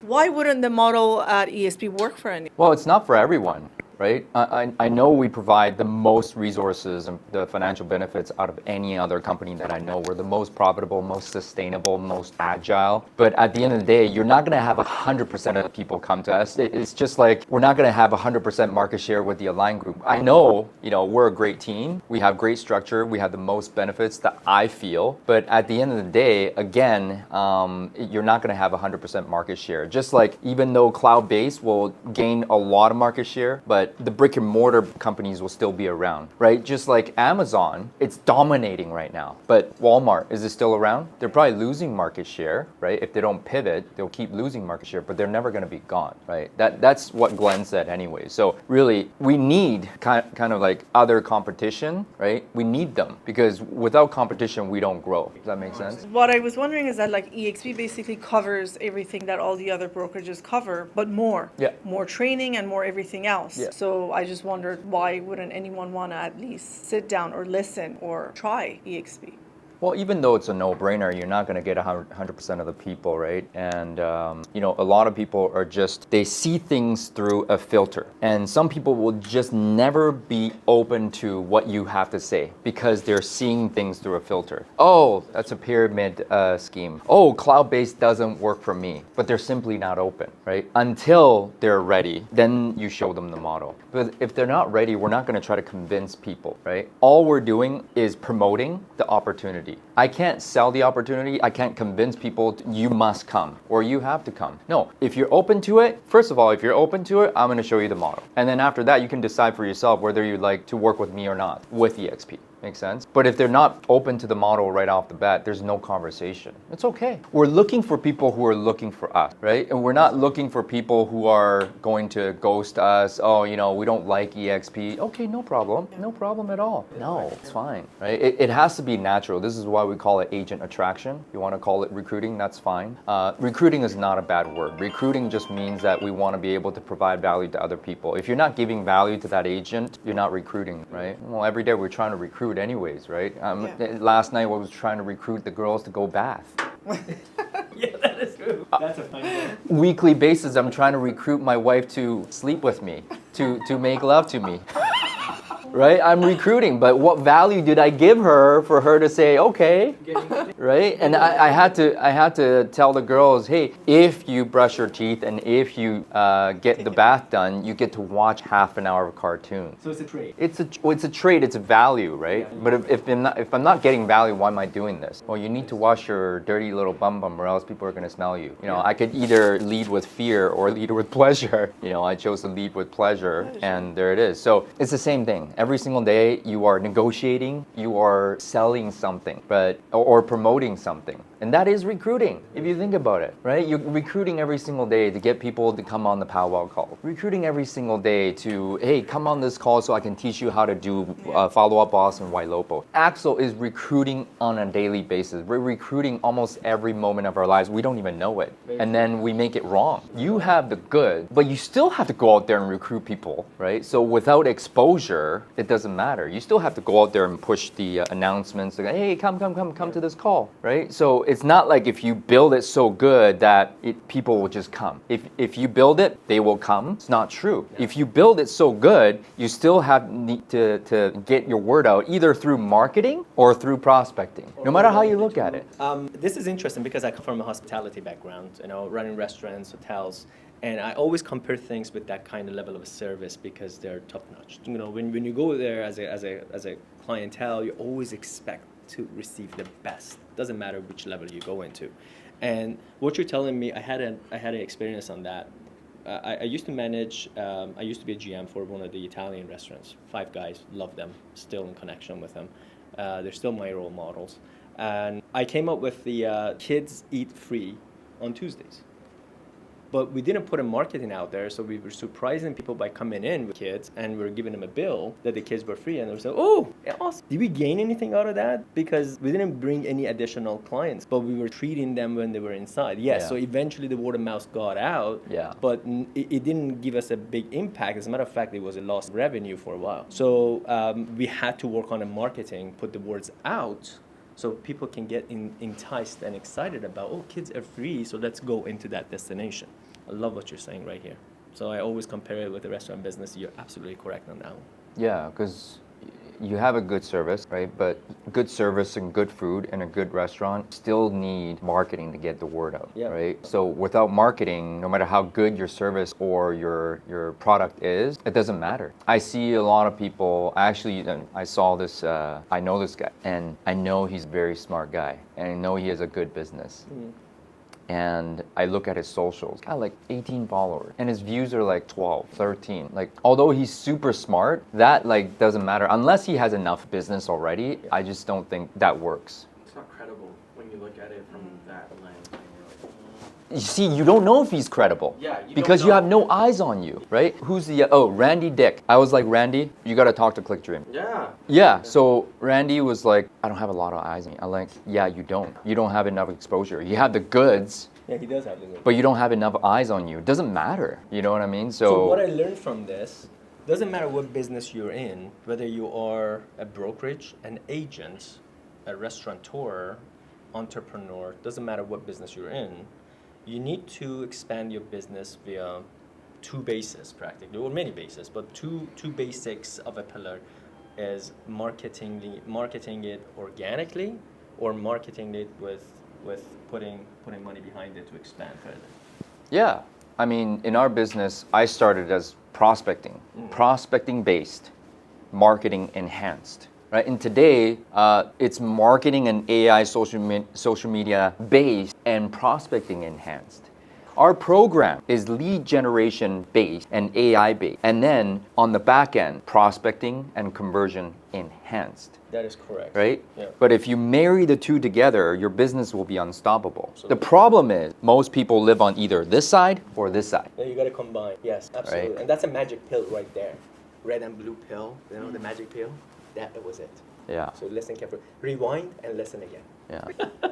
Why wouldn't the model at EXP work for any? Well, it's not for everyone, right? I know we provide the most resources and the financial benefits out of any other company that I know. We're the most profitable, most sustainable, most agile. But at the end of the day, you're not going to have 100% of the people come to us. It's just like we're not going to have 100% market share with the Align Group. I know, we're a great team. We have great structure. We have the most benefits that I feel. But at the end of the day, again, you're not going to have 100% market share. Just like even though cloud-based will gain a lot of market share, but the brick and mortar companies will still be around, right? Just like Amazon, it's dominating right now. But Walmart, is it still around? They're probably losing market share, right? If they don't pivot, they'll keep losing market share, but they're never going to be gone, right? That's what Glenn said anyway. So really, we need kind of like other competition, right? We need them because without competition, we don't grow. Does that make sense? What I was wondering is that like EXP basically covers everything that all the other brokerages cover, but more. Yeah. More training and more everything else. Yeah. So I just wondered, why wouldn't anyone want to at least sit down or listen or try EXP? Well, even though it's a no-brainer, you're not going to get 100% of the people, right? And, a lot of people are just, they see things through a filter. And some people will just never be open to what you have to say because they're seeing things through a filter. Oh, that's a pyramid scheme. Oh, cloud-based doesn't work for me. But they're simply not open, right? Until they're ready, then you show them the model. But if they're not ready, we're not going to try to convince people, right? All we're doing is promoting the opportunity. I can't sell the opportunity. I can't convince people you must come or you have to come. No, if you're open to it, first of all, if you're open to it, I'm going to show you the model. And then after that, you can decide for yourself whether you'd like to work with me or not with EXP. Makes sense? But if they're not open to the model right off the bat, there's no conversation. It's okay. We're looking for people who are looking for us, right? And we're not looking for people who are going to ghost us. Oh, we don't like EXP. Okay, no problem. No problem at all. No, it's fine, right? It has to be natural. This is why we call it agent attraction. You want to call it recruiting, that's fine. Recruiting is not a bad word. Recruiting just means that we want to be able to provide value to other people. If you're not giving value to that agent, you're not recruiting, right? Well, every day we're trying to recruit anyways, right? Last night I was trying to recruit the girls to go bath. Yeah, that is true. That's a funny one. Weekly basis, I'm trying to recruit my wife to sleep with me, to make love to me. Right? I'm recruiting, but what value did I give her for her to say, okay, right? And I had to tell the girls, hey, if you brush your teeth and if you get the bath done, you get to watch half an hour of cartoons. So it's a trade. It's a trade. It's a value, right? Yeah. But if I'm not getting value, why am I doing this? Well, you need to wash your dirty little bum or else people are going to smell you. I could either lead with fear or lead with pleasure. I chose to lead with pleasure, and there it is. So it's the same thing. Every single day you are negotiating, you are selling something, or promoting something. And that is recruiting, if you think about it, right? You're recruiting every single day to get people to come on the powwow call. Recruiting every single day to, hey, come on this call so I can teach you how to do follow-up boss and Wailopo. Axel is recruiting on a daily basis. We're recruiting almost every moment of our lives. We don't even know it. And then we make it wrong. You have the good, but you still have to go out there and recruit people, right? So without exposure, it doesn't matter. You still have to go out there and push the announcements, like, hey, come to this call, right? So it's not like if you build it so good that people will just come. If you build it, they will come. It's not true. If you build it so good, you still have need to get your word out either through marketing or through prospecting, no matter how you look at it. This is interesting because I come from a hospitality background, running restaurants, hotels. And I always compare things with that kind of level of service because they're top notch. When you go there as a clientele, you always expect to receive the best. Doesn't matter which level you go into. And what you're telling me, I had an experience on that. I used to manage. I used to be a GM for one of the Italian restaurants. 5 guys, love them, still in connection with them. They're still my role models. And I came up with the kids eat free on Tuesdays. But we didn't put a marketing out there, so we were surprising people by coming in with kids, and we were giving them a bill that the kids were free, and they were saying, oh, awesome. Did we gain anything out of that? Because we didn't bring any additional clients, but we were treating them when they were inside. Yes, yeah. So eventually the word of mouth got out, yeah. But it didn't give us a big impact. As a matter of fact, it was a lost revenue for a while. So we had to work on the marketing, put the words out, so people can get enticed and excited about, oh, kids are free, so let's go into that destination. I love what you're saying right here. So I always compare it with the restaurant business. You're absolutely correct on that one. Yeah, because you have a good service, right? But good service and good food in a good restaurant still need marketing to get the word out, Yeah. right? So without marketing, no matter how good your service or your product is, it doesn't matter. I see a lot of people, actually, I saw this, I know this guy, and I know he's a very smart guy, and I know he has a good business. And I look at his socials, got like 18 followers, and his views are like 12, 13. Like, although he's super smart, that like doesn't matter unless he has enough business already. I just don't think that works. It's not credible when you look at it from that lens. And you're like, You see, you don't know if he's credible. Yeah, you because don't you know. have no eyes on you, right? Who's the Randy Dick? I was like, Randy, you gotta talk to ClickDream. yeah. Yeah, so Randy was like, I don't have a lot of eyes on you. I'm like, yeah, you don't. You don't have enough exposure. You have the goods, Yeah, he does have the good. but you don't have enough eyes on you. It doesn't matter. You know what I mean? So what I learned from this, doesn't matter what business you're in, whether you are a brokerage, an agent, a restaurateur, entrepreneur, doesn't matter what business you're in, you need to expand your business via two bases practically, or many bases, but two basics of a pillar is marketing it organically or marketing it with putting money behind it to expand further. Yeah. I mean, in our business, I started as prospecting, prospecting based, marketing enhanced. Right? And today, it's marketing and AI social media based and prospecting enhanced. Our program is lead generation based and AI based. And then on the back end, prospecting and conversion enhanced. That is correct. Right? Yeah. But if you marry the two together, your business will be unstoppable. The problem is most people live on either this side or this side. Yeah, you got to combine. Yes, absolutely. Right. And that's a magic pill right there. Red and blue pill, the magic pill. That was it. Yeah. So listen carefully. Rewind and listen again. Yeah.